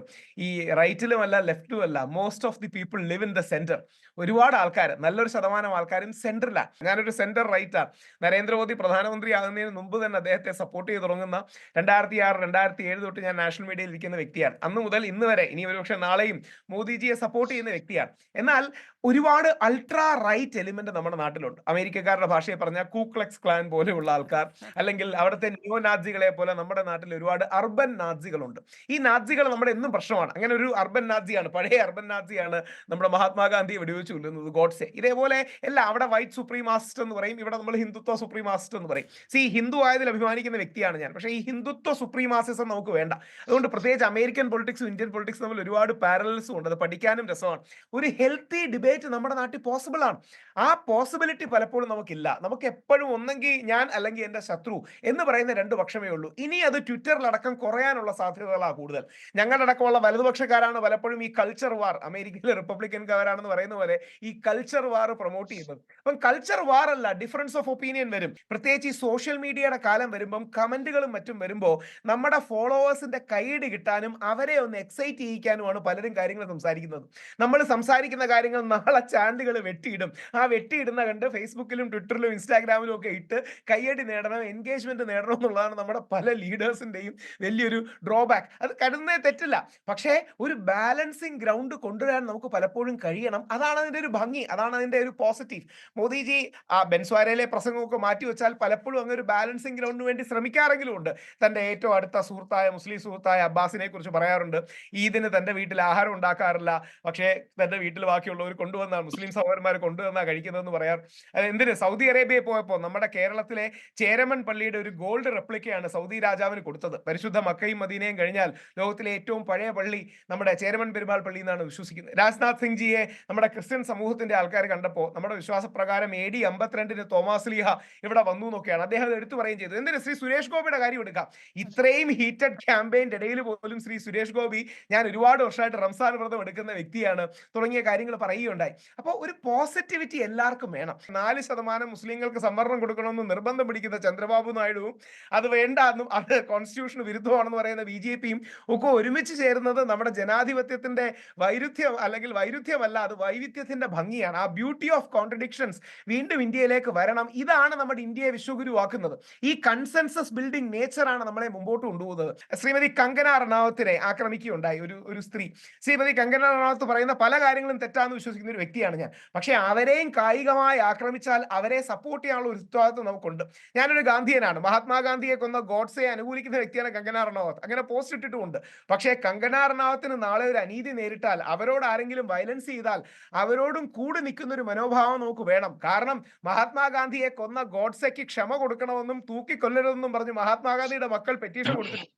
ഈ റൈറ്റിലും അല്ല ലെഫ്റ്റിലും അല്ല, most of the people live in the centre. ഒരുപാട് ആൾക്കാർ, നല്ലൊരു ശതമാനം ആൾക്കാരും സെന്ററിലാണ്. ഞാനൊരു സെന്റർ റൈറ്റാണ്. നരേന്ദ്രമോദി പ്രധാനമന്ത്രി ആകുന്നതിന് മുമ്പ് തന്നെ അദ്ദേഹത്തെ സപ്പോർട്ട് ചെയ്ത് തുടങ്ങുന്ന 2006, 2007 തൊട്ട് ഞാൻ നാഷണൽ മീഡിയയിൽ ഇരിക്കുന്ന വ്യക്തിയാണ്. അന്ന് മുതൽ ഇന്ന് വരെ, ഇനി ഒരുപക്ഷെ നാളെയും മോദിജിയെ സപ്പോർട്ട് ചെയ്യുന്ന വ്യക്തിയാണ്. എന്നാൽ ഒരുപാട് അൾട്രാ റൈറ്റ് എലിമെന്റ് നമ്മുടെ നാട്ടിലുണ്ട്. അമേരിക്കക്കാരുടെ ഭാഷയെ പറഞ്ഞാൽ കൂക്ലക്സ് ക്ലാൻ പോലെയുള്ള ആൾക്കാർ, അല്ലെങ്കിൽ അവിടുത്തെ നിയോ നാസികളെ പോലെ നമ്മുടെ നാട്ടിൽ ഒരുപാട് അർബൻ നാസികളുണ്ട്. ഈ നാസികൾ നമ്മുടെ എന്നും പ്രശ്നമാണ്. അങ്ങനെ ഒരു അർബൻ നാസിയാണ്, പഴയ അർബൻ നാസിയാണ് നമ്മുടെ മഹാത്മാഗാന്ധി വെടിവെച്ച് കൊല്ലുന്നത്, ഗോഡ്സെ. ഇതേപോലെ എല്ലാം അവിടെ വൈറ്റ് സുപ്രീമാസിസ്റ്റ് എന്ന് പറയും, ഇവിടെ നമ്മൾ ഹിന്ദുത്വ സുപ്രീമാസിസ്റ്റ് എന്ന് പറയും. ഹിന്ദു ആയതിൽ അഭിമാനിക്കുന്ന വ്യക്തിയാണ് ഞാൻ. പക്ഷേ ഈ ഹിന്ദുത്വ സുപ്രീമാസിസം നമുക്ക് വേണ്ട. അതുകൊണ്ട് പ്രത്യേകിച്ച് അമേരിക്കൻ പൊളിറ്റിക്സും ഇന്ത്യൻ പൊളിറ്റിക്സും തമ്മിൽ ഒരുപാട് പാരലൽസും ഉണ്ട്. അത് പഠിക്കാനും രസമാണ്. ഒരു ഹെൽത്തി ഡിബേറ്റ് നമ്മുടെ നാട്ടിൽ പോസിബിൾ ആണ്. ആ പോസിബിലിറ്റി പലപ്പോഴും നമുക്കില്ല. നമുക്ക് എപ്പോഴും ഒന്നെങ്കിൽ ഞാൻ അല്ലെങ്കിൽ എൻ്റെ ശത്രു എന്ന് പറയുന്ന രണ്ട് പക്ഷമേ ഉള്ളൂ. ഇനി അത് ട്വിറ്ററിലടക്കം കുറയാനുള്ള സാധ്യതകളാണ് കൂടുതൽ. ഞങ്ങളടക്കമുള്ള വലതുപക്ഷക്കാരാണ് പലപ്പോഴും ഈ കൾച്ചർ വാർ, അമേരിക്കയിലെ റിപ്പബ്ലിക്കൻകാരാണെന്ന് പറയുന്ന പോലെ ഈ കൾച്ചർ വാർ പ്രൊമോട്ട് ചെയ്യുന്നത്. അപ്പം കൾച്ചർ വാർ അല്ല, ഡിഫറൻസ് ഓഫ് ഒപ്പീനിയൻ വരും. പ്രത്യേകിച്ച് ഈ സോഷ്യൽ മീഡിയയുടെ കാലം വരുമ്പം, കമന്റുകളും മറ്റും വരുമ്പോൾ നമ്മുടെ ഫോളോവേഴ്സിന്റെ കൈയിടി കിട്ടാനും അവരെ ഒന്ന് എക്സൈറ്റ് ചെയ്യിക്കാനുമാണ് പലരും കാര്യങ്ങൾ സംസാരിക്കുന്നത്. നമ്മൾ സംസാരിക്കുന്ന കാര്യങ്ങൾ നാളെ ചാനലുകൾ വെട്ടിയിടും. ആ വെട്ടിയിടുന്ന കണ്ട് ഫേസ്ബുക്കിലും ട്വിറ്ററിലും ഇൻസ്റ്റാഗ്രാമിലും ഒക്കെ ഇട്ട് കയ്യടി നേടണം, എൻഗേജ്മെന്റ് നേടണം എന്നുള്ളതാണ് നമ്മുടെ പല ലീഡേഴ്സിന്റെയും വലിയൊരു ഡ്രോബാക്ക്. അത് കരുതുന്നേ തെറ്റില്ല, പക്ഷേ ഒരു ബാലൻസിങ് ഗ്രൗണ്ട് കൊണ്ടുവരാൻ നമുക്ക് പലപ്പോഴും കഴിയണം. അതാണ് അതിന്റെ ഒരു ഭംഗി, അതാണ് അതിന്റെ ഒരു പോസിറ്റീവ്. മോദിജി ആ ബെൻസ്വാരയിലെ പ്രസംഗമൊക്കെ മാറ്റിവെച്ചാൽ പലപ്പോഴും അങ്ങനെ ഒരു ബാലൻസിങ് ഗ്രൗണ്ടിന് വേണ്ടി ശ്രമിക്കാറെങ്കിലും ഉണ്ട്. തന്റെ ഏറ്റവും അടുത്ത സുഹൃത്തായ, മുസ്ലിം സുഹൃത്തായ അബ്ബാസിനെ കുറിച്ച് പറയാറുണ്ട്, ഈദിന് തന്റെ വീട്ടിൽ ആഹാരം ഉണ്ടാക്കാറില്ല, പക്ഷേ തന്റെ വീട്ടിൽ ബാക്കിയുള്ളവർ കൊണ്ടുവന്ന, മുസ്ലിം സഹോദരന്മാർ കൊണ്ടുവന്നാ കഴിക്കുന്നതെന്ന് പറയാറ്. എന്തിന്, സൗദി അറേബ്യയിൽ പോയപ്പോൾ നമ്മുടെ കേരളത്തിലെ ചേരമൻ പള്ളിയുടെ ഒരു ഗോൾഡ് റെപ്ലിക്കയാണ് സൗദി രാജാവിന് കൊടുത്തത്. പരിശുദ്ധ മക്കയും മദീനയും കഴിഞ്ഞാൽ ലോകത്തിലെ ഏറ്റവും പഴയ പള്ളി നമ്മുടെ ചേരമൻ പെരുമാൾ പള്ളി എന്നാണ് വിശ്വസിക്കുന്നത്. രാജ്നാഥ് സിംഗ് ജിയെ നമ്മുടെ ക്രിസ്ത്യൻ സമൂഹത്തിന്റെ ആൾക്കാർ കണ്ടപ്പോൾ നമ്മുടെ വിശ്വാസപ്രകാരം AD 52 തോമാസ് ലീഹ ഇവിടെ വന്നു എന്നൊക്കെയാണ് അദ്ദേഹം എടുത്തു പറയുകയും ചെയ്തത്. എന്തിന്, ശ്രീ സുരേഷ് ഗോപിയുടെ കാര്യം എടുക്കാം. ഇത്രയും ഹീറ്റഡ് ക്യാമ്പയിന്റെ ഇടയിൽ പോലും ശ്രീ സുരേഷ് ഗോപി, ഞാൻ ഒരുപാട് വർഷമായിട്ട് റംസാൻ വ്രതം എടുക്കുന്ന വ്യക്തിയാണ് തുടങ്ങിയ കാര്യങ്ങൾ പറയുകയുണ്ടായി. പറയുകയുണ്ടായി. അപ്പോൾ ഒരു പോസിറ്റിവിറ്റി എല്ലാവർക്കും വേണം. 4% മുസ്ലിങ്ങൾക്ക് സംവരണം കൊടുക്കണമെന്ന് നിർബന്ധം പിടിക്കുന്ന ചന്ദ്രബാബു നായിഡുവും അത് വേണ്ട എന്നും അത് കോൺസ്റ്റിറ്റ്യൂഷന് വിരുദ്ധമാണെന്ന് പറയുന്ന BJPയും ഒക്കെ ഒരുമിച്ച് ചേരുന്നത് നമ്മുടെ ജനാധിപത്യത്തിന്റെ വൈരുദ്ധ്യം, അല്ലെങ്കിൽ വൈരുദ്ധ്യമല്ല, അത് വൈവിധ്യത്തിന്റെ ഭംഗിയാണ്. ആ ബ്യൂട്ടി ഓഫ് കോൺട്രഡിക്ഷൻസ് വീണ്ടും ഇന്ത്യയിലേക്ക് വരണം. ഇതാണ് നമ്മുടെ ഇന്ത്യയെ വിശ്വഗുരുവാക്കുന്നത്. ഈ കൺസെൻസസ് ബിൽഡിംഗ് നേച്ചറാണ് നമ്മളെ മുമ്പോട്ട് കൊണ്ടുപോകുന്നത്. ശ്രീമതി കങ്കന റണാവത്തിനെ ആക്രമിക്കുകയുണ്ടായി ഒരു സ്ത്രീ. ശ്രീമതി കങ്കന റണാവത്ത് പറയുന്ന പല കാര്യങ്ങളും തെറ്റാന്ന് വിശ്വസിക്കുന്ന ഒരു വ്യക്തിയാണ് ഞാൻ. പക്ഷെ അവരെയും കായികമായി ആക്രമിച്ചാൽ അവരെ സപ്പോർട്ട് ചെയ്യാനുള്ള ഒരു ഉത്തരവാദിത്വം നമുക്കുണ്ട്. ഞാനൊരു ഗാന്ധിയനാണ്. മഹാത്മാഗാന്ധിയെ കൊന്ന ഗോഡ്സയെ അനുകൂലിക്കുന്ന വ്യക്തിയാണ് കങ്കന റണാവത്ത്. അങ്ങനെ പോസ്റ്റ് ഇട്ടിട്ടുമുണ്ട്. പക്ഷേ കങ്കന റണാവത്തിന് നാളെ ഒരു അനീതി നേരിട്ടാൽ, അവരോട് ആരെങ്കിലും വയലൻസ് ചെയ്താൽ അവരോടും കൂടി നിൽക്കുന്ന ഒരു മനോഭാവം നമുക്ക് വേണം. കാരണം മഹാത്മാഗാന്ധിയെ കൊന്ന ഗോഡ്സെക്ക് ക്ഷമ കൊടുക്കണമെന്നും തൂക്കിക്കൊല്ലരുതെന്നും പറഞ്ഞ് മഹാത്മാഗാന്ധിയുടെ മക്കൾ പെറ്റീഷൻ കൊടുത്തിട്ടുണ്ട്.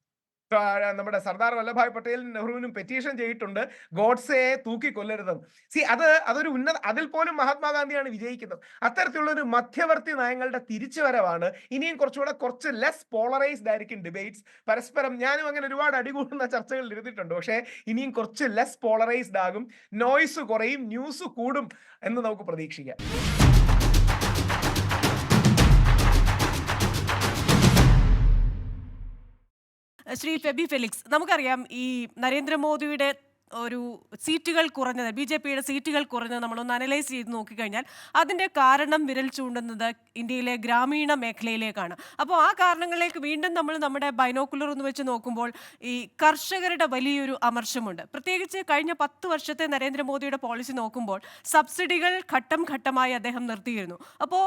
നമ്മുടെ സർദാർ വല്ലഭായ് പട്ടേലും നെഹ്റുവിനും പെറ്റീഷൻ ചെയ്തിട്ടുണ്ട് ഗോഡ്സെയെ തൂക്കിക്കൊല്ലരുതെന്ന്. അതൊരു അതിൽ പോലും മഹാത്മാഗാന്ധിയാണ് വിജയിക്കുന്നത്. അത്തരത്തിലുള്ള ഒരു മധ്യവർത്തി നയങ്ങളുടെ തിരിച്ചുവരവാണ്. ഇനിയും കുറച്ച് ലെസ് പോളറൈസ്ഡ് ആയിരിക്കും ഡിബേറ്റ്സ്. പരസ്പരം ഞാനും അങ്ങനെ ഒരുപാട് അടികൂടുന്ന ചർച്ചകളിൽ ഇരുന്നിട്ടുണ്ട്. പക്ഷേ ഇനിയും കുറച്ച് ലെസ് പോളറൈസ്ഡ് ആകും, നോയ്സ് കുറയും, ന്യൂസ് കൂടും എന്ന് നമുക്ക് പ്രതീക്ഷിക്കാം. ശ്രീ ഫെബി ഫെലിക്സ്, നമുക്കറിയാം ഈ നരേന്ദ്രമോദിയുടെ ഒരു സീറ്റുകൾ കുറഞ്ഞത്, BJPയുടെ സീറ്റുകൾ കുറഞ്ഞത് നമ്മളൊന്ന് അനലൈസ് ചെയ്ത് നോക്കിക്കഴിഞ്ഞാൽ അതിൻ്റെ കാരണം വിരൽ ചൂണ്ടുന്നത് ഇന്ത്യയിലെ ഗ്രാമീണ മേഖലയിലേക്കാണ്. അപ്പോൾ ആ കാരണങ്ങളിലേക്ക് വീണ്ടും നമ്മൾ നമ്മുടെ ബൈനോക്കുലർ ഒന്ന് വെച്ച് നോക്കുമ്പോൾ ഈ കർഷകരുടെ വലിയൊരു അമർഷമുണ്ട്. പ്രത്യേകിച്ച് കഴിഞ്ഞ 10 വർഷത്തെ നരേന്ദ്രമോദിയുടെ പോളിസി നോക്കുമ്പോൾ സബ്സിഡികൾ ഘട്ടം ഘട്ടമായി അദ്ദേഹം നിർത്തിയിരുന്നു. അപ്പോൾ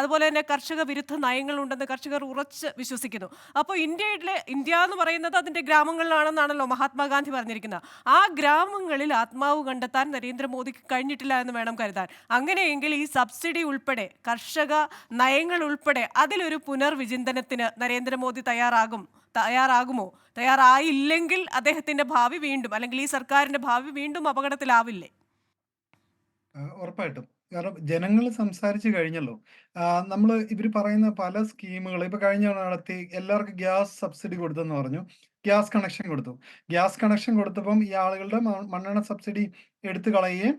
അതുപോലെ തന്നെ കർഷക വിരുദ്ധ നയങ്ങളുണ്ടെന്ന് കർഷകർ ഉറച്ച് വിശ്വസിക്കുന്നു. അപ്പോൾ ഇന്ത്യ എന്ന് പറയുന്നത് അതിൻ്റെ ഗ്രാമങ്ങളിലാണെന്നാണല്ലോ മഹാത്മാഗാന്ധി പറഞ്ഞിരിക്കുന്നത്. ആ ഗ്രാമങ്ങളിൽ ആത്മാവ് കണ്ടെത്താൻ നരേന്ദ്രമോദിക്ക് കഴിഞ്ഞിട്ടില്ല എന്ന് വേണം കരുതാൻ. അങ്ങനെയെങ്കിൽ ഈ സബ്സിഡി ഉൾപ്പെടെ, കർഷക നയങ്ങൾ ഉൾപ്പെടെ അതിലൊരു പുനർവിചിന്തനത്തിന് നരേന്ദ്രമോദി തയ്യാറാകുമോ? തയ്യാറായില്ലെങ്കിൽ അദ്ദേഹത്തിന്റെ ഭാവി വീണ്ടും, അല്ലെങ്കിൽ ഈ സർക്കാരിന്റെ ഭാവി വീണ്ടും അപകടത്തിലാവില്ലേ? ഉറപ്പായിട്ടും. കാരണം ജനങ്ങൾ സംസാരിച്ചു കഴിഞ്ഞല്ലോ. ഇവർ പറയുന്ന പല സ്കീമുകൾ ഇപ്പൊ കഴിഞ്ഞ നടത്തി എല്ലാവർക്കും ഗ്യാസ് സബ്സിഡി കൊടുത്തെന്ന് പറഞ്ഞു. ഗ്യാസ് കണക്ഷൻ കൊടുത്തു. ഗ്യാസ് കണക്ഷൻ കൊടുത്തപ്പം ഈ ആളുകളുടെ മണ്ണെണ്ണ സബ്സിഡി എടുത്തു കളയുകയും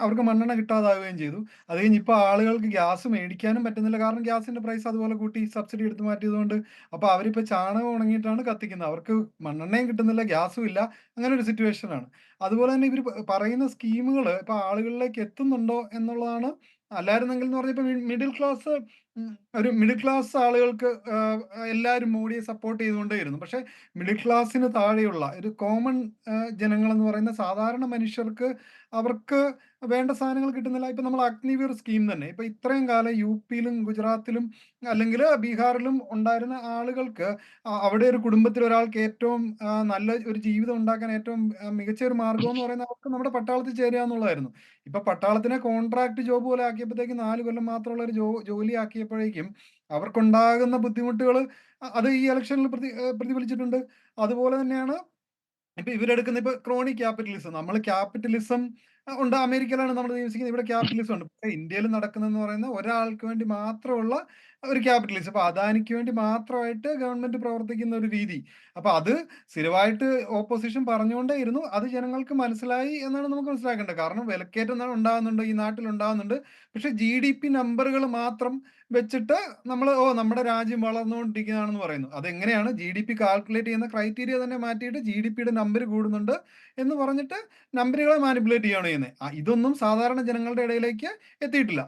അവർക്ക് മണ്ണെണ്ണ കിട്ടാതാവുകയും ചെയ്തു. അത് കഴിഞ്ഞ് ഇപ്പൊ ആളുകൾക്ക് ഗ്യാസ് മേടിക്കാനും പറ്റുന്നില്ല. കാരണം ഗ്യാസിന്റെ പ്രൈസ് അതുപോലെ കൂട്ടി, സബ്സിഡി എടുത്തു മാറ്റിയതുകൊണ്ട്. അപ്പൊ അവരിപ്പോ ചാണകം ഉണങ്ങിയിട്ടാണ് കത്തിക്കുന്നത്. അവർക്ക് മണ്ണെണ്ണയും കിട്ടുന്നില്ല, ഗ്യാസും ഇല്ല. അങ്ങനെ ഒരു സിറ്റുവേഷനാണ്. അതുപോലെ തന്നെ ഇവർ പറയുന്ന സ്കീമുകൾ ഇപ്പൊ ആളുകളിലേക്ക് എത്തുന്നുണ്ടോ എന്നുള്ളതാണ്. അല്ലായിരുന്നെങ്കിൽ എന്ന് പറഞ്ഞപ്പോ മിഡിൽ ക്ലാസ് ആളുകൾക്ക് എല്ലാവരും മോഡിയെ സപ്പോർട്ട് ചെയ്തുകൊണ്ടേയിരുന്നു. പക്ഷെ മിഡിൽ ക്ലാസ്സിന് താഴെയുള്ള ഒരു കോമൺ ജനങ്ങൾ എന്ന് പറയുന്ന സാധാരണ മനുഷ്യർക്ക് അവർക്ക് വേണ്ട സാധനങ്ങൾ കിട്ടുന്നില്ല. ഇപ്പൊ നമ്മൾ അഗ്നിവീർ സ്കീം തന്നെ ഇപ്പൊ ഇത്രയും കാലം UP-യിലും ഗുജറാത്തിലും അല്ലെങ്കിൽ ബീഹാറിലും ഉണ്ടായിരുന്ന ആളുകൾക്ക് അവിടെ ഒരു കുടുംബത്തിൽ ഒരാൾക്ക് ഏറ്റവും നല്ല ഒരു ജീവിതം ഉണ്ടാക്കാൻ ഏറ്റവും മികച്ച ഒരു മാർഗം എന്ന് പറയുന്നത് അവർക്ക് നമ്മുടെ പട്ടാളത്തിൽ ചേരുക എന്നുള്ളതായിരുന്നു. ഇപ്പൊ പട്ടാളത്തിനെ കോൺട്രാക്ട് ജോബ് പോലെ ആക്കിയപ്പോഴത്തേക്കും 4 കൊല്ലം മാത്രമുള്ള ഒരു ജോലി ആക്കിയപ്പോഴേക്കും അവർക്കുണ്ടാകുന്ന ബുദ്ധിമുട്ടുകൾ അത് ഈ ഇലക്ഷനിൽ പ്രതിഫലിച്ചിട്ടുണ്ട്. അതുപോലെ തന്നെയാണ് ഇപ്പൊ ഇവരെടുക്കുന്ന ഇപ്പൊ ക്രോണിക് ക്യാപിറ്റലിസം. നമ്മൾ ക്യാപിറ്റലിസം ഉണ്ട്, അമേരിക്കയിലാണ് നമ്മൾ താമസിക്കുന്നത്, ഇവിടെ ക്യാപിറ്റലിസം ഉണ്ട്. പക്ഷെ ഇന്ത്യയിൽ നടക്കുന്നതെന്ന് പറയുന്ന ഒരാൾക്ക് വേണ്ടി മാത്രമുള്ള ഒരു ക്യാപിറ്റലിസം. അപ്പൊ അദാനിക്ക് വേണ്ടി മാത്രമായിട്ട് ഗവൺമെന്റ് പ്രവർത്തിക്കുന്ന ഒരു രീതി. അപ്പൊ അത് സ്ഥിരമായിട്ട് ഓപ്പോസിഷൻ പറഞ്ഞുകൊണ്ടേ ഇരുന്നു. അത് ജനങ്ങൾക്ക് മനസ്സിലായി എന്നാണ് നമുക്ക് മനസ്സിലാക്കേണ്ടത്. കാരണം വിലക്കയറ്റം ഉണ്ടാകുന്നുണ്ട്, ഈ നാട്ടിൽ ഉണ്ടാകുന്നുണ്ട്. പക്ഷെ GDP നമ്പറുകൾ മാത്രം വെച്ചിട്ട് നമ്മുടെ രാജ്യം വളർന്നുകൊണ്ടിരിക്കുന്നതാണെന്ന് പറയുന്നു. അതെങ്ങനെയാണ് GDP കാൽക്കുലേറ്റ് ചെയ്യുന്ന ക്രൈറ്റീരിയ തന്നെ മാറ്റിയിട്ട് GDPയുടെ നമ്പർ കൂടുന്നുണ്ട് എന്ന് പറഞ്ഞിട്ട് നമ്പറുകളെ മാനിപ്പുലേറ്റ് ചെയ്യുകയാണ് ചെയ്യുന്നത്. ഇതൊന്നും സാധാരണ ജനങ്ങളുടെ ഇടയിലേക്ക് എത്തിയിട്ടില്ല.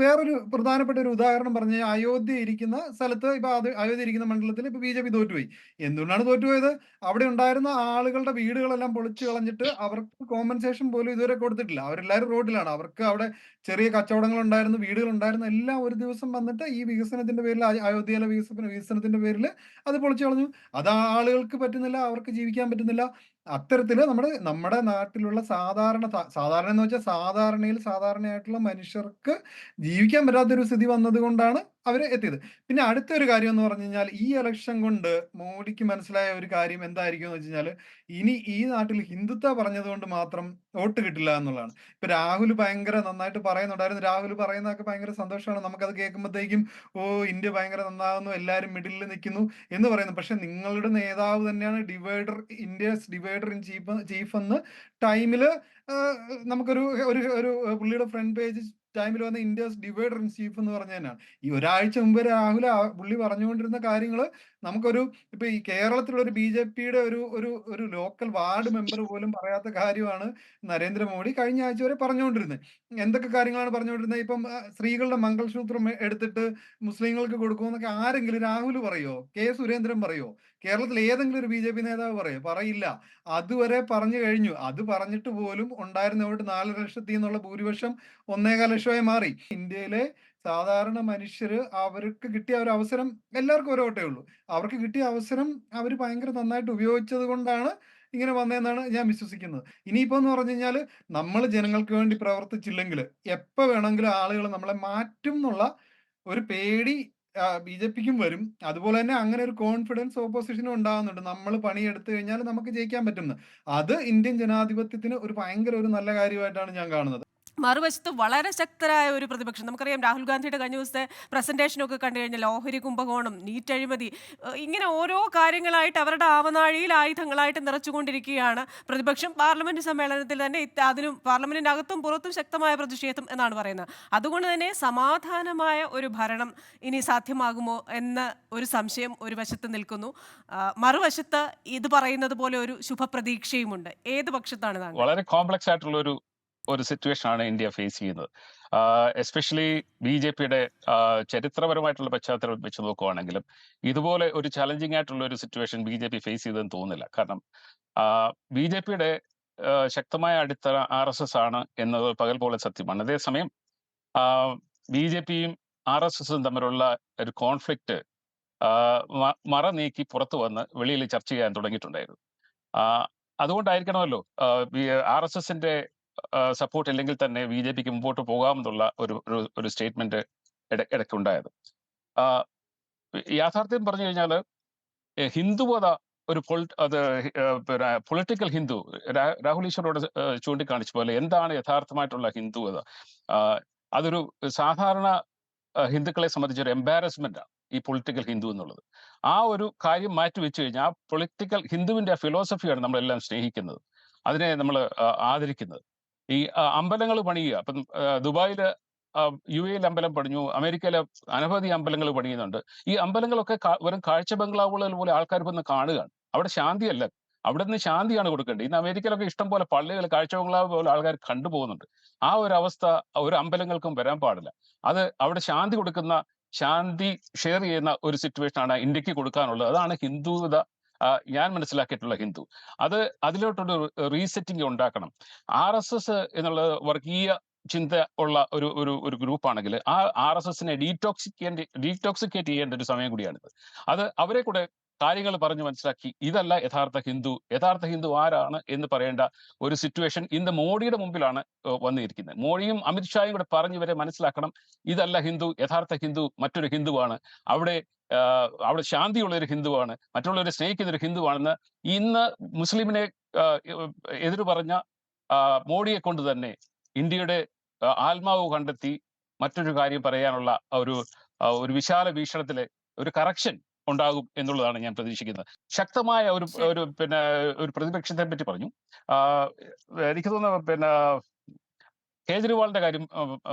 വേറൊരു പ്രധാനപ്പെട്ട ഒരു ഉദാഹരണം പറഞ്ഞ അയോധ്യ ഇരിക്കുന്ന സ്ഥലത്ത് ഇപ്പൊ അയോധ്യ ഇരിക്കുന്ന മണ്ഡലത്തിൽ ഇപ്പൊ BJP തോറ്റുപോയി. എന്തുകൊണ്ടാണ് തോറ്റുപോയത്? അവിടെ ഉണ്ടായിരുന്ന ആളുകളുടെ വീടുകളെല്ലാം പൊളിച്ചു കളഞ്ഞിട്ട് അവർക്ക് കോമ്പൻസേഷൻ പോലും ഇതുവരെ കൊടുത്തിട്ടില്ല. അവരെല്ലാവരും റോഡിലാണ്. അവർക്ക് അവിടെ ചെറിയ കച്ചവടങ്ങൾ ഉണ്ടായിരുന്നു, വീടുകൾ ഉണ്ടായിരുന്നു, എല്ലാം ഒരു ദിവസം വന്നിട്ട് ഈ വികസനത്തിന്റെ പേരിൽ, അയോധ്യയിലെ വികസനത്തിന്റെ പേരിൽ അത് പൊളിച്ചു കളഞ്ഞു. അത് ആളുകൾക്ക് പറ്റുന്നില്ല, അവർക്ക് ജീവിക്കാൻ പറ്റുന്നില്ല. അത്തരത്തില് നമ്മുടെ നാട്ടിലുള്ള സാധാരണ എന്ന് വെച്ചാൽ സാധാരണയായിട്ടുള്ള മനുഷ്യർക്ക് ജീവിക്കാൻ പറ്റാത്തൊരു സ്ഥിതി വന്നത് കൊണ്ടാണ് അവര് എത്തിയത്. പിന്നെ അടുത്തൊരു കാര്യം എന്ന് പറഞ്ഞു കഴിഞ്ഞാൽ ഈ ഇലക്ഷൻ കൊണ്ട് മോഡിക്ക് മനസ്സിലായ ഒരു കാര്യം എന്തായിരിക്കും എന്ന് വെച്ച് കഴിഞ്ഞാൽ ഇനി ഈ നാട്ടിൽ ഹിന്ദുത്വ പറഞ്ഞത് കൊണ്ട് മാത്രം വോട്ട് കിട്ടില്ല എന്നുള്ളതാണ്. ഇപ്പൊ രാഹുൽ ഭയങ്കര നന്നായിട്ട് പറയുന്നുണ്ടായിരുന്നു. രാഹുൽ പറയുന്നതൊക്കെ ഭയങ്കര സന്തോഷമാണ്. നമുക്കത് കേൾക്കുമ്പോഴത്തേക്കും ഇന്ത്യ ഭയങ്കര നന്നാകുന്നു, എല്ലാവരും മിഡിലിൽ നിൽക്കുന്നു എന്ന് പറയുന്നു. പക്ഷെ നിങ്ങളുടെ നേതാവ് തന്നെയാണ് ഇന്ത്യസ് ഡിവൈഡർ ഇൻ ചീഫ് എന്ന് ടൈമില് നമുക്കൊരു ഒരു ഒരു പുള്ളിയുടെ ഫ്രണ്ട് പേജ് ടൈമിൽ വന്ന ഇന്ത്യസ് ഡിവൈഡർ ഇൻ ചീഫ് എന്ന് പറഞ്ഞ തന്നെയാണ്. ഈ ഒരാഴ്ച മുമ്പ് രാഹുൽ പുള്ളി പറഞ്ഞുകൊണ്ടിരുന്ന കാര്യങ്ങൾ നമുക്കൊരു ഇപ്പൊ ഈ കേരളത്തിലുള്ള ഒരു BJPയുടെ ഒരു ലോക്കൽ വാർഡ് മെമ്പർ പോലും പറയാത്ത കാര്യമാണ് നരേന്ദ്രമോദി കഴിഞ്ഞ ആഴ്ച വരെ പറഞ്ഞുകൊണ്ടിരുന്നത്. എന്തൊക്കെ കാര്യങ്ങളാണ് പറഞ്ഞുകൊണ്ടിരുന്നത്? ഇപ്പം സ്ത്രീകളുടെ മംഗൾസൂത്രം എടുത്തിട്ട് മുസ്ലിങ്ങൾക്ക് കൊടുക്കുമെന്നൊക്കെ ആരെങ്കിലും രാഹുൽ പറയോ? കെ സുരേന്ദ്രൻ പറയോ? കേരളത്തിൽ ഏതെങ്കിലും ഒരു BJP നേതാവ് പറയോ? പറയില്ല. അതുവരെ പറഞ്ഞു കഴിഞ്ഞു. അത് പറഞ്ഞിട്ട് പോലും ഉണ്ടായിരുന്ന വോട്ട് 4 ലക്ഷത്തിൽ നിന്നുള്ള ഭൂരിപക്ഷം 1.25 ലക്ഷമായി മാറി. ഇന്ത്യയിലെ സാധാരണ മനുഷ്യര് അവർക്ക് കിട്ടിയ ഒരു അവസരം, എല്ലാവർക്കും ഒരു വോട്ടേ ഉള്ളൂ, അവർക്ക് കിട്ടിയ അവസരം അവർ ഭയങ്കര നന്നായിട്ട് ഉപയോഗിച്ചത് കൊണ്ടാണ് ഇങ്ങനെ വന്നതെന്നാണ് ഞാൻ വിശ്വസിക്കുന്നത്. ഇനിയിപ്പോ എന്ന് പറഞ്ഞു കഴിഞ്ഞാൽ നമ്മൾ ജനങ്ങൾക്ക് വേണ്ടി പ്രവർത്തിച്ചില്ലെങ്കിൽ എപ്പോ വേണമെങ്കിലും ആളുകൾ നമ്മളെ മാറ്റും എന്നുള്ള ഒരു പേടി BJPക്കും വരും. അതുപോലെ തന്നെ അങ്ങനെ ഒരു കോൺഫിഡൻസ് ഓപ്പോസിഷനും ഉണ്ടാകുന്നുണ്ട്. നമ്മൾ പണിയെടുത്തു കഴിഞ്ഞാൽ നമുക്ക് ജയിക്കാൻ പറ്റുമെന്ന്. അത് ഇന്ത്യൻ ജനാധിപത്യത്തിന് ഒരു ഭയങ്കര ഒരു നല്ല കാര്യമായിട്ടാണ് ഞാൻ കാണുന്നത്. മറുവശത്ത് വളരെ ശക്തരായ ഒരു പ്രതിപക്ഷം, നമുക്കറിയാം രാഹുൽ ഗാന്ധിയുടെ കഴിഞ്ഞ ദിവസത്തെ പ്രസന്റേഷനൊക്കെ കണ്ടു കഴിഞ്ഞാൽ ഓഹരി കുംഭകോണം, നീറ്റ് അഴിമതി, ഇങ്ങനെ ഓരോ കാര്യങ്ങളായിട്ട് അവരുടെ ആവനാഴിയിൽ ആയുധങ്ങളായിട്ട് നിറച്ചുകൊണ്ടിരിക്കുകയാണ് പ്രതിപക്ഷം. പാർലമെന്റ് സമ്മേളനത്തിൽ തന്നെ അതിനും പാർലമെന്റിന്റെ അകത്തും പുറത്തും ശക്തമായ പ്രതിഷേധം എന്നാണ് പറയുന്നത്. അതുകൊണ്ട് തന്നെ സമാധാനമായ ഒരു ഭരണം ഇനി സാധ്യമാകുമോ എന്ന ഒരു സംശയം ഒരു വശത്ത് നിൽക്കുന്നു. മറുവശത്ത് ഇത് പറയുന്നത് പോലെ ഒരു ശുഭപ്രതീക്ഷയുമുണ്ട്. ഏത് പക്ഷത്താണ് താങ്കൾ? വളരെ കോംപ്ലക്സ് ആയിട്ടുള്ള ഒരു സിറ്റുവേഷൻ ആണ് ഇന്ത്യ ഫേസ് ചെയ്യുന്നത്. എസ്പെഷ്യലി BJPയുടെ ചരിത്രപരമായിട്ടുള്ള പശ്ചാത്തലം വെച്ച് നോക്കുകയാണെങ്കിലും ഇതുപോലെ ഒരു ചലഞ്ചിങ് ആയിട്ടുള്ള ഒരു സിറ്റുവേഷൻ BJP ഫേസ് ചെയ്തെന്ന് തോന്നുന്നില്ല. കാരണം BJPയുടെ ശക്തമായ അടിത്തറ RSS ആണ് എന്നത് പകൽ പോലെ സത്യമാണ്. അതേസമയം BJPയും RSSും തമ്മിലുള്ള ഒരു കോൺഫ്ലിക്റ്റ് മറ നീക്കി പുറത്തു വന്ന് വെളിയിൽ ചർച്ച ചെയ്യാൻ തുടങ്ങിയിട്ടുണ്ടായിരുന്നു. അതുകൊണ്ടായിരിക്കണമല്ലോ RSSന്റെ സപ്പോർട്ട് ഇല്ലെങ്കിൽ തന്നെ BJPക്ക് മുമ്പോട്ട് പോകാമെന്നുള്ള ഒരു സ്റ്റേറ്റ്മെന്റ് ഇടയ്ക്കുണ്ടായത്. യാഥാർത്ഥ്യം പറഞ്ഞു കഴിഞ്ഞാൽ ഹിന്ദുവത ഒരു പൊളിറ്റിക്കൽ ഹിന്ദു, രാഹുൽ ഈശ്വരോട് ചൂണ്ടിക്കാണിച്ച പോലെ എന്താണ് യഥാർത്ഥമായിട്ടുള്ള ഹിന്ദുവത? അതൊരു സാധാരണ ഹിന്ദുക്കളെ സംബന്ധിച്ചൊരു എംബാരസ്മെന്റ് ആണ് ഈ പൊളിറ്റിക്കൽ ഹിന്ദു എന്നുള്ളത്. ആ ഒരു കാര്യം മാറ്റി വെച്ച് കഴിഞ്ഞാൽ ആ പൊളിറ്റിക്കൽ ഹിന്ദുവിന്റെ ഫിലോസഫിയാണ് നമ്മളെല്ലാം സ്നേഹിക്കുന്നത്, അതിനെ നമ്മൾ ആദരിക്കുന്നത്. ഈ അമ്പലങ്ങൾ പണിയുക, അപ്പം ദുബായില് UAE അമ്പലം പണിഞ്ഞു, അമേരിക്കയിലെ അനവധി അമ്പലങ്ങൾ പണിയുന്നുണ്ട്. ഈ അമ്പലങ്ങളൊക്കെ വെറും കാഴ്ച ബംഗ്ലാവുകൾ പോലെ ആൾക്കാർ വന്ന് കാണുകയാണ്. അവിടെ ശാന്തിയല്ല, അവിടെ നിന്ന് ശാന്തിയാണ് കൊടുക്കേണ്ടത്. ഇന്ന് അമേരിക്കയിലൊക്കെ ഇഷ്ടം പോലെ പള്ളികൾ കാഴ്ച ബംഗ്ലാവ് പോലെ ആൾക്കാർ കണ്ടുപോകുന്നുണ്ട്. ആ ഒരു അവസ്ഥ ഒരു അമ്പലങ്ങൾക്കും വരാൻ പാടില്ല. അത് അവിടെ ശാന്തി കൊടുക്കുന്ന, ശാന്തി ഷെയർ ചെയ്യുന്ന ഒരു സിറ്റുവേഷൻ ആണ് ഇന്ത്യക്ക് കൊടുക്കാനുള്ളത്. അതാണ് ഹിന്ദുത ഞാൻ മനസ്സിലാക്കിയിട്ടുള്ള ഹിന്ദു. അതിലോട്ടൊരു റീസെറ്റിംഗ് ഉണ്ടാക്കണം. RSS എന്നുള്ളത് വർഗീയ ചിന്ത ഉള്ള ഒരു ഗ്രൂപ്പാണെങ്കിൽ ആ RSSനെ ഡീറ്റോക്സിക്കേറ്റ് ചെയ്യേണ്ട ഒരു സമയം കൂടിയാണിത്. അവരെ കൂടെ കാര്യങ്ങൾ പറഞ്ഞു മനസ്സിലാക്കി ഇതല്ല യഥാർത്ഥ ഹിന്ദു ആരാണ് എന്ന് പറയേണ്ട ഒരു സിറ്റുവേഷൻ ഇന്ന് മോഡിയുടെ മുമ്പിലാണ് വന്നിരിക്കുന്നത്. മോഡിയും അമിത്ഷായും കൂടെ പറഞ്ഞു വരെ മനസ്സിലാക്കണം, ഇതല്ല ഹിന്ദു, യഥാർത്ഥ ഹിന്ദു മറ്റൊരു ഹിന്ദുവാണ്, അവിടെ ശാന്തിയുള്ള ഒരു ഹിന്ദുവാണ്, മറ്റുള്ളവരെ സ്നേഹിക്കുന്ന ഒരു ഹിന്ദുവാണെന്ന് ഇന്ന് മുസ്ലിമിനെ എതിര് പറഞ്ഞ മോഡിയെ കൊണ്ട് തന്നെ ഇന്ത്യയുടെ ആത്മാവ് കണ്ടെത്തി മറ്റൊരു കാര്യം പറയാനുള്ള ഒരു വിശാല വീക്ഷണത്തിലെ ഒരു കറക്ഷൻ ഉണ്ടാകും എന്നുള്ളതാണ് ഞാൻ പ്രതീക്ഷിക്കുന്നത്. ശക്തമായ ഒരു പ്രതിപക്ഷത്തെ പറ്റി പറഞ്ഞു. എനിക്ക് തോന്നുന്നു കേജ്രിവാളിന്റെ കാര്യം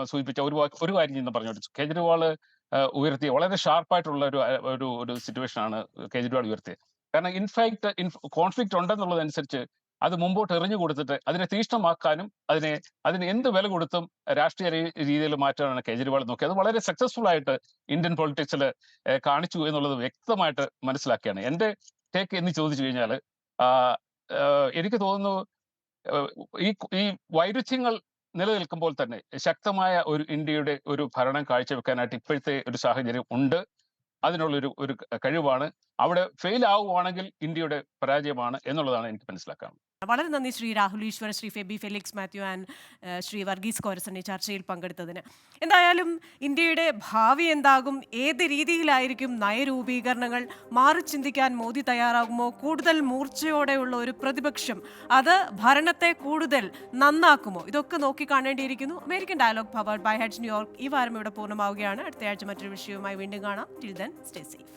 സൂചിപ്പിച്ച ഒരു കാര്യം ഞാൻ പറഞ്ഞോട്ടെ. കേജ്രിവാൾ ഉയർത്തിയ വളരെ ഷാർപ്പായിട്ടുള്ള ഒരു സിറ്റുവേഷൻ ആണ് കേജ്രിവാൾ ഉയർത്തിയത്. കാരണം ഇൻഫാക്ട് കോൺഫ്ലിക്റ്റ് ഉണ്ടെന്നുള്ളതനുസരിച്ച് അത് മുമ്പോട്ട് എറിഞ്ഞു കൊടുത്തിട്ട് അതിനെ തീഷ്ണമാക്കാനും അതിന് എന്ത് വില കൊടുത്തും രാഷ്ട്രീയ രീതിയിൽ മാറ്റാനാണ് കേജ്രിവാൾ നോക്കിയത്. അത് വളരെ സക്സസ്ഫുൾ ആയിട്ട് ഇന്ത്യൻ പൊളിറ്റിക്സിൽ കാണിച്ചു എന്നുള്ളത് വ്യക്തമായിട്ട് മനസ്സിലാക്കിയാണ്. എന്റെ ടേക്ക് എന്ന് ചോദിച്ചു കഴിഞ്ഞാൽ എനിക്ക് തോന്നുന്നു ഈ വൈരുദ്ധ്യങ്ങൾ നിലനിൽക്കുമ്പോൾ തന്നെ ശക്തമായ ഒരു ഇന്ത്യയുടെ ഒരു ഭരണം കാഴ്ചവെക്കാനായിട്ട് ഇപ്പോഴത്തെ ഒരു സാഹചര്യം ഉണ്ട്. അതിനുള്ളൊരു കഴിവാണ്. അവിടെ ഫെയിൽ ആവുകയാണെങ്കിൽ ഇന്ത്യയുടെ പരാജയമാണ് എന്നുള്ളതാണ് എനിക്ക് മനസ്സിലാക്കാൻ. വളരെ നന്ദി ശ്രീ രാഹുൽ ഈശ്വർ, ശ്രീ ഫെബി ഫെലിക്സ് മാത്യു ആൻഡ് ശ്രീ വർഗീസ് കോരസൺ ഈ ചർച്ചയിൽ പങ്കെടുത്തതിന്. എന്തായാലും ഇന്ത്യയുടെ ഭാവി എന്താകും, ഏത് രീതിയിലായിരിക്കും നയരൂപീകരണങ്ങൾ, മാറി ചിന്തിക്കാൻ മോദി തയ്യാറാകുമോ, കൂടുതൽ മൂർച്ചയോടെയുള്ള ഒരു പ്രതിപക്ഷം അത് ഭരണത്തെ കൂടുതൽ നന്നാക്കുമോ, ഇതൊക്കെ നോക്കി കാണേണ്ടിയിരിക്കുന്നു. American dialogue powered by heads New York ഈ വാരം ഇവിടെ പൂർണ്ണമാവുകയാണ്. അടുത്തയാഴ്ച മറ്റൊരു വിഷയവുമായി വീണ്ടും കാണാം. Till then stay safe.